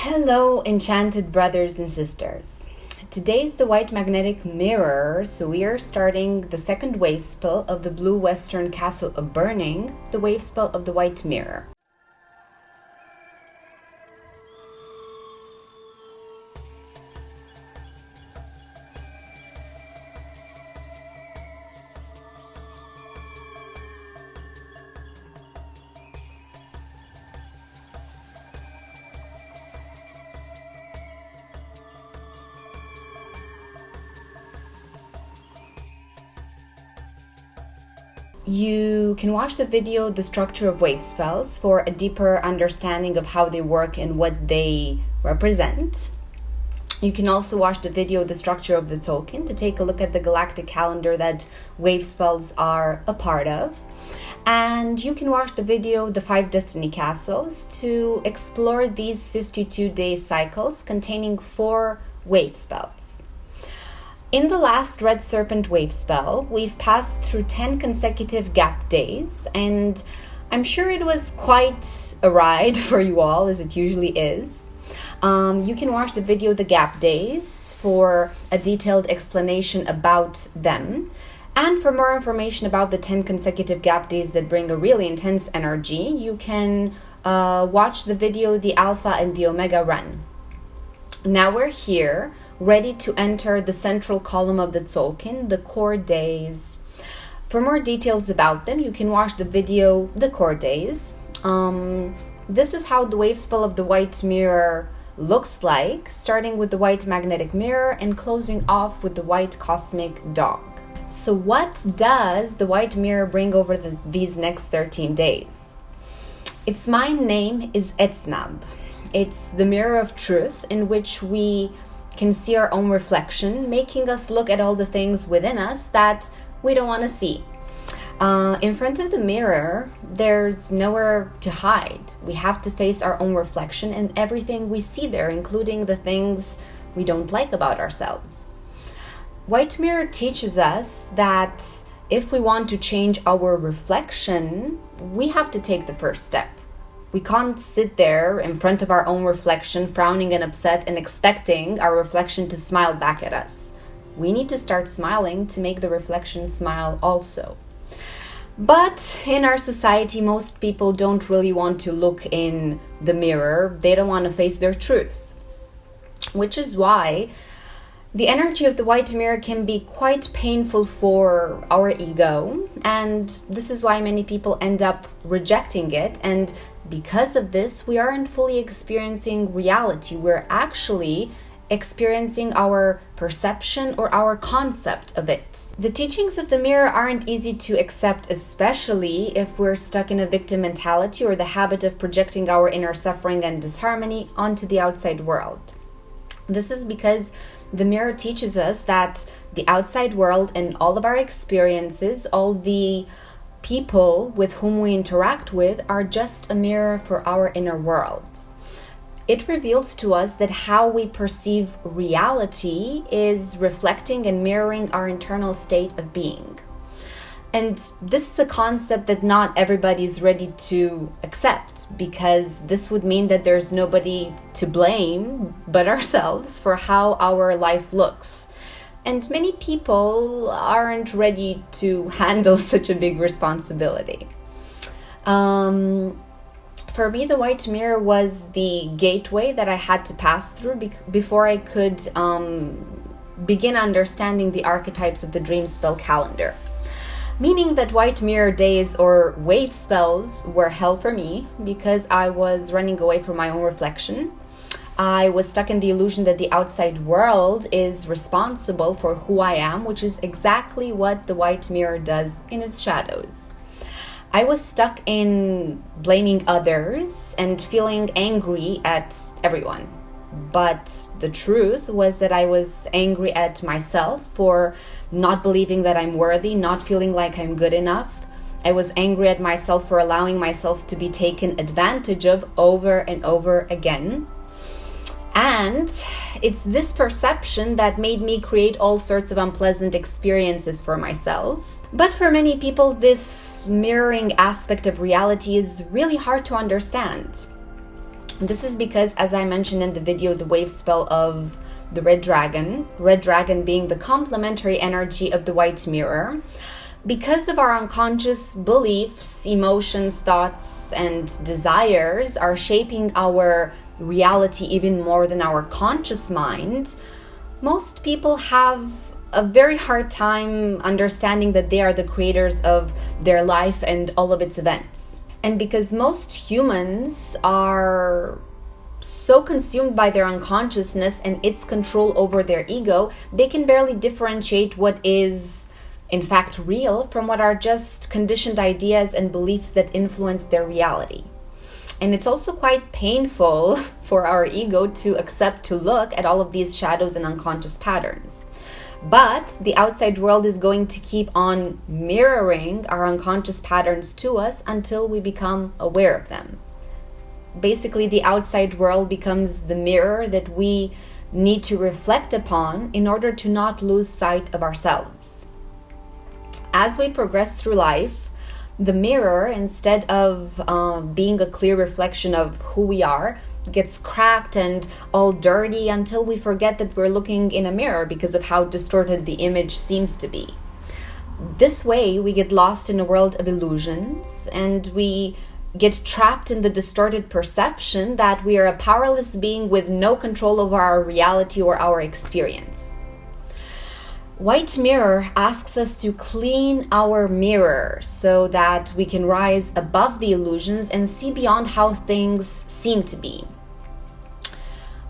Hello, enchanted brothers and sisters. Today is the white magnetic mirror, so we are starting the second wave spell of the blue western castle of burning, the wave spell of the white mirror. You can watch the video The Structure of Wave Spells for a deeper understanding of how they work and what they represent. You can also watch the video The Structure of the Tolkien to take a look at the galactic calendar that wave spells are a part of. And you can watch the video The 5 Destiny Castles to explore these 52-day cycles containing 4 wave spells. In the last Red Serpent wave spell, we've passed through 10 consecutive gap days, and I'm sure it was quite a ride for you all, as it usually is. You can watch the video The Gap Days for a detailed explanation about them. And for more information about the 10 consecutive gap days that bring a really intense energy, you can watch the video The Alpha and the Omega Run. Now we're here, ready to enter the central column of the Tolkien, the core days. For more details about them, you can watch the video The Core Days. This is how the wave spell of the white mirror looks like, starting with the white magnetic mirror and closing off with the white cosmic dog. So what does the white mirror bring over these next 13 days? Its main name is Etznab. It's the mirror of truth in which we can see our own reflection, making us look at all the things within us that we don't want to see. In front of the mirror, there's nowhere to hide. We have to face our own reflection and everything we see there, including the things we don't like about ourselves. White mirror teaches us that if we want to change our reflection, we have to take the first step. We can't sit there in front of our own reflection, frowning and upset and expecting our reflection to smile back at us. We need to start smiling to make the reflection smile also. But in our society, most people don't really want to look in the mirror. They don't want to face their truth, which is why the energy of the white mirror can be quite painful for our ego, and this is why many people end up rejecting it, and because of this, we aren't fully experiencing reality. We're actually experiencing our perception or our concept of it. The teachings of the mirror aren't easy to accept, especially if we're stuck in a victim mentality or the habit of projecting our inner suffering and disharmony onto the outside world. This is because the mirror teaches us that the outside world and all of our experiences, all the people with whom we interact with, are just a mirror for our inner world. It reveals to us that how we perceive reality is reflecting and mirroring our internal state of being. And this is a concept that not everybody is ready to accept, because this would mean that there's nobody to blame but ourselves for how our life looks. And many people aren't ready to handle such a big responsibility. For me, the white mirror was the gateway that I had to pass through before I could begin understanding the archetypes of the dream spell calendar. Meaning that white mirror days or wave spells were hell for me because I was running away from my own reflection. I was stuck in the illusion that the outside world is responsible for who I am, which is exactly what the white mirror does in its shadows. I was stuck in blaming others and feeling angry at everyone. But the truth was that I was angry at myself for not believing that I'm worthy, not feeling like I'm good enough. I was angry at myself for allowing myself to be taken advantage of over and over again. And it's this perception that made me create all sorts of unpleasant experiences for myself. But for many people, this mirroring aspect of reality is really hard to understand. This is because, as I mentioned in the video, the Wavespell of the red dragon being the complementary energy of the white mirror, because of our unconscious beliefs, emotions, thoughts, and desires are shaping our reality even more than our conscious mind, most people have a very hard time understanding that they are the creators of their life and all of its events. And because most humans are so consumed by their unconsciousness and its control over their ego, they can barely differentiate what is in fact real from what are just conditioned ideas and beliefs that influence their reality. And it's also quite painful for our ego to accept to look at all of these shadows and unconscious patterns. But the outside world is going to keep on mirroring our unconscious patterns to us until we become aware of them. Basically, the outside world becomes the mirror that we need to reflect upon in order to not lose sight of ourselves. As we progress through life, the mirror, instead of being a clear reflection of who we are, gets cracked and all dirty until we forget that we're looking in a mirror because of how distorted the image seems to be. This way, we get lost in a world of illusions, and we get trapped in the distorted perception that we are a powerless being with no control over our reality or our experience. White mirror asks us to clean our mirror so that we can rise above the illusions and see beyond how things seem to be.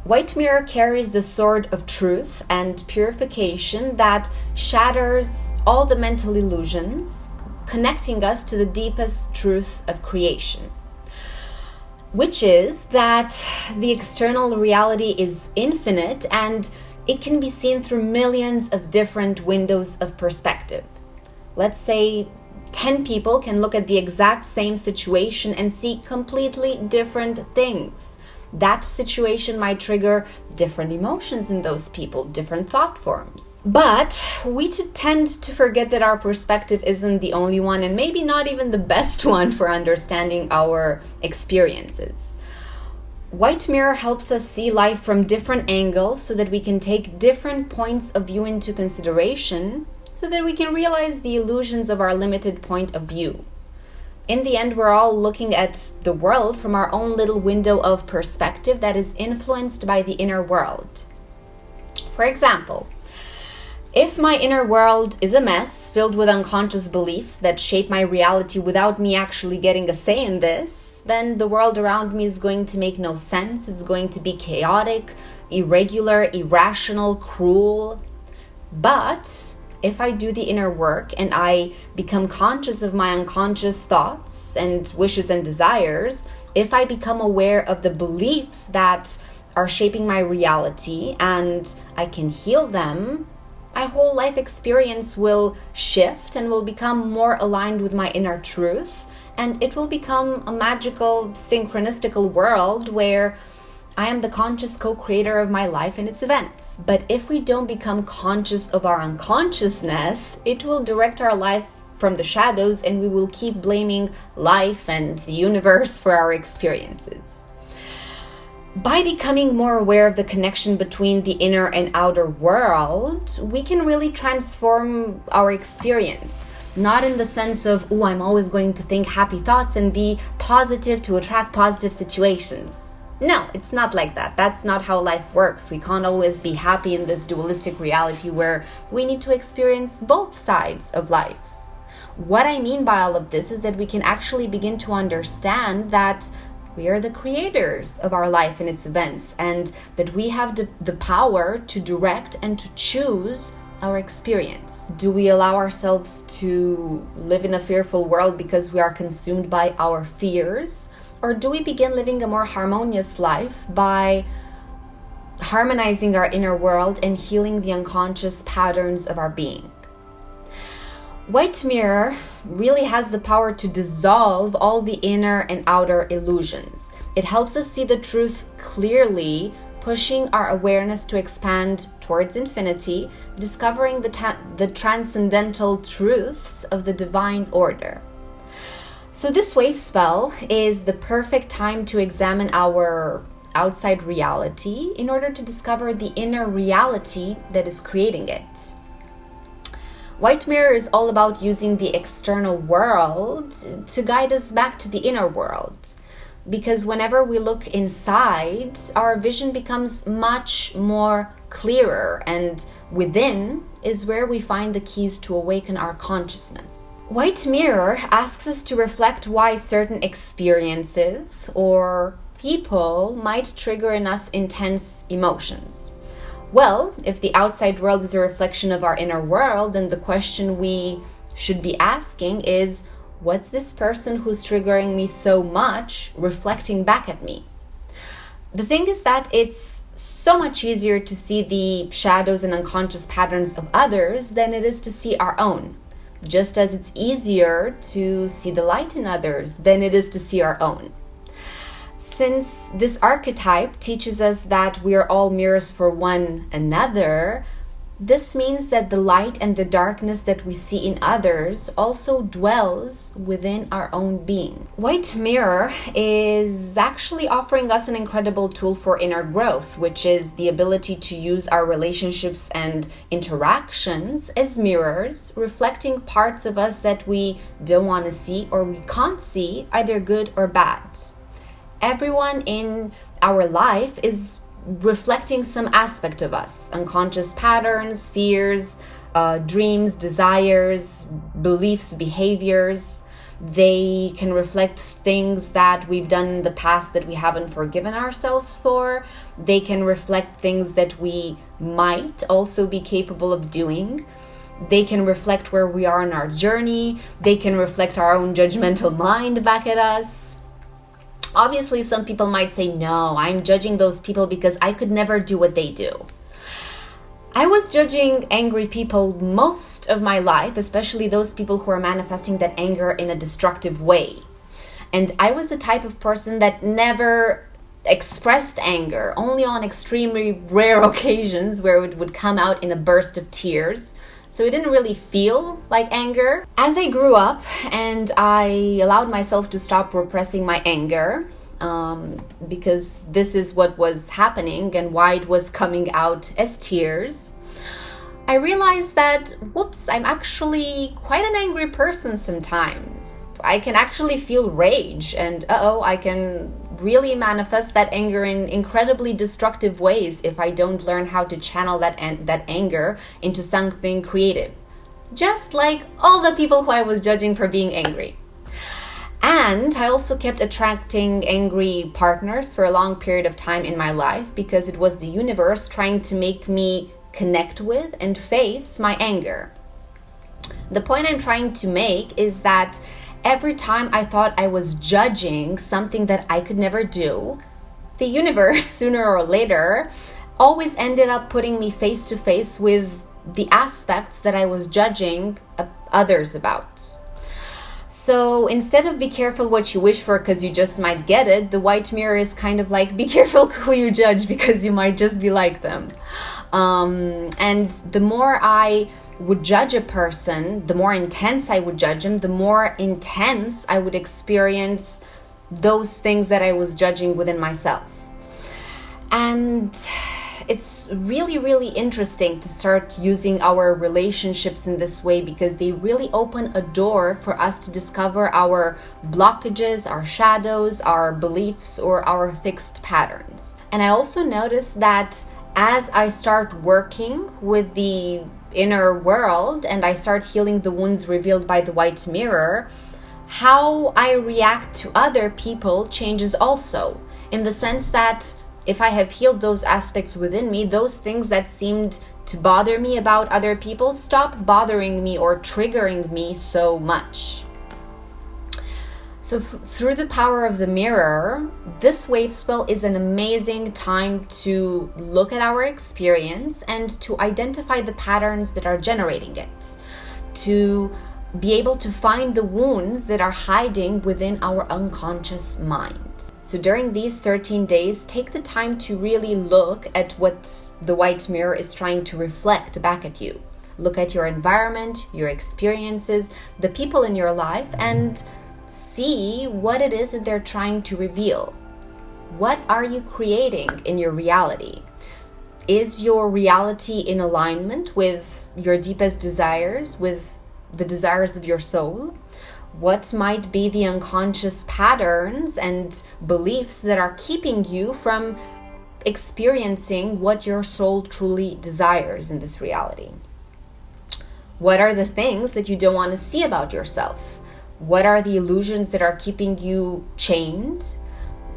White mirror carries the sword of truth and purification that shatters all the mental illusions, connecting us to the deepest truth of creation, which is that the external reality is infinite and it can be seen through millions of different windows of perspective. Let's say 10 people can look at the exact same situation and see completely different things. That situation might trigger different emotions in those people, different thought forms. But we tend to forget that our perspective isn't the only one, and maybe not even the best one for understanding our experiences. White mirror helps us see life from different angles so that we can take different points of view into consideration, so that we can realize the illusions of our limited point of view. In the end, we're all looking at the world from our own little window of perspective that is influenced by the inner world. For example, if my inner world is a mess filled with unconscious beliefs that shape my reality without me actually getting a say in this, then the world around me is going to make no sense. It's going to be chaotic, irregular, irrational, cruel. But if I do the inner work and I become conscious of my unconscious thoughts and wishes and desires, if I become aware of the beliefs that are shaping my reality and I can heal them, my whole life experience will shift and will become more aligned with my inner truth, and it will become a magical, synchronistical world where I am the conscious co-creator of my life and its events. But if we don't become conscious of our unconsciousness, it will direct our life from the shadows, and we will keep blaming life and the universe for our experiences. By becoming more aware of the connection between the inner and outer world, we can really transform our experience. Not in the sense of, I'm always going to think happy thoughts and be positive to attract positive situations. No, it's not like that. That's not how life works. We can't always be happy in this dualistic reality where we need to experience both sides of life. What I mean by all of this is that we can actually begin to understand that we are the creators of our life and its events, and that we have the power to direct and to choose our experience. Do we allow ourselves to live in a fearful world because we are consumed by our fears? Or do we begin living a more harmonious life by harmonizing our inner world and healing the unconscious patterns of our being? White mirror really has the power to dissolve all the inner and outer illusions. It helps us see the truth clearly, pushing our awareness to expand towards infinity, discovering the transcendental truths of the divine order. So this wave spell is the perfect time to examine our outside reality in order to discover the inner reality that is creating it. White mirror is all about using the external world to guide us back to the inner world. Because whenever we look inside, our vision becomes much more clearer, and within is where we find the keys to awaken our consciousness. White mirror asks us to reflect why certain experiences or people might trigger in us intense emotions. Well, if the outside world is a reflection of our inner world, then the question we should be asking is, what's this person who's triggering me so much reflecting back at me? The thing is that it's so much easier to see the shadows and unconscious patterns of others than it is to see our own. Just as it's easier to see the light in others than it is to see our own. Since this archetype teaches us that we are all mirrors for one another, this means that the light and the darkness that we see in others also dwells within our own being. White mirror is actually offering us an incredible tool for inner growth, which is the ability to use our relationships and interactions as mirrors, reflecting parts of us that we don't want to see or we can't see, either good or bad. Everyone in our life is reflecting some aspect of us, unconscious patterns, fears, dreams, desires, beliefs, behaviors. They can reflect things that we've done in the past that we haven't forgiven ourselves for. They can reflect things that we might also be capable of doing. They can reflect where we are in our journey. They can reflect our own judgmental mind back at us. Obviously, some people might say, no, I'm judging those people because I could never do what they do. I was judging angry people most of my life, especially those people who are manifesting that anger in a destructive way. And I was the type of person that never expressed anger, only on extremely rare occasions where it would come out in a burst of tears. So it didn't really feel like anger. As I grew up and I allowed myself to stop repressing my anger, because this is what was happening and why it was coming out as tears, I realized that, whoops, I'm actually quite an angry person sometimes. I can actually feel rage and I can really manifest that anger in incredibly destructive ways if I don't learn how to channel that anger into something creative. Just like all the people who I was judging for being angry. And I also kept attracting angry partners for a long period of time in my life because it was the universe trying to make me connect with and face my anger. The point I'm trying to make is that every time I thought I was judging something that I could never do, the universe, sooner or later, always ended up putting me face to face with the aspects that I was judging others about. So instead of be careful what you wish for because you just might get it, the white mirror is kind of like, be careful who you judge because you might just be like them. And the more I would judge a person, the more intense I would judge him, the more intense I would experience those things that I was judging within myself. And it's really, really interesting to start using our relationships in this way because they really open a door for us to discover our blockages, our shadows, our beliefs, or our fixed patterns. And I also noticed that as I start working with the inner world and I start healing the wounds revealed by the white mirror, how I react to other people changes also, in the sense that if I have healed those aspects within me, those things that seemed to bother me about other people stop bothering me or triggering me so much. So through the power of the mirror, this wave spell is an amazing time to look at our experience and to identify the patterns that are generating it, to be able to find the wounds that are hiding within our unconscious mind. So during these 13 days, take the time to really look at what the white mirror is trying to reflect back at you. Look at your environment, your experiences, the people in your life, and see what it is that they're trying to reveal. What are you creating in your reality? Is your reality in alignment with your deepest desires, with the desires of your soul? What might be the unconscious patterns and beliefs that are keeping you from experiencing what your soul truly desires in this reality? What are the things that you don't want to see about yourself? What are the illusions that are keeping you chained?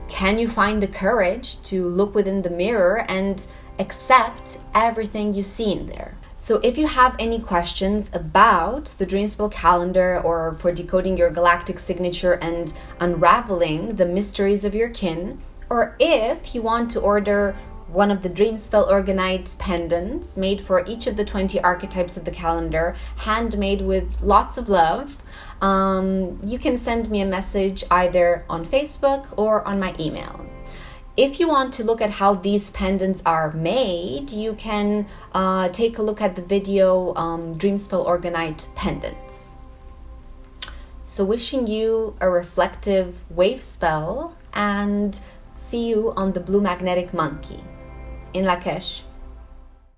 Can you find the courage to look within the mirror and accept everything you see in there? So if you have any questions about the Dreamspell calendar or for decoding your galactic signature and unraveling the mysteries of your kin, or if you want to order one of the Dreamspell Organite pendants made for each of the 20 archetypes of the calendar, handmade with lots of love, you can send me a message either on Facebook or on my email. If you want to look at how these pendants are made, you can take a look at the video Dreamspell Organite pendants. So wishing you a reflective wave spell, and see you on the Blue Magnetic Monkey in Lak'Ech.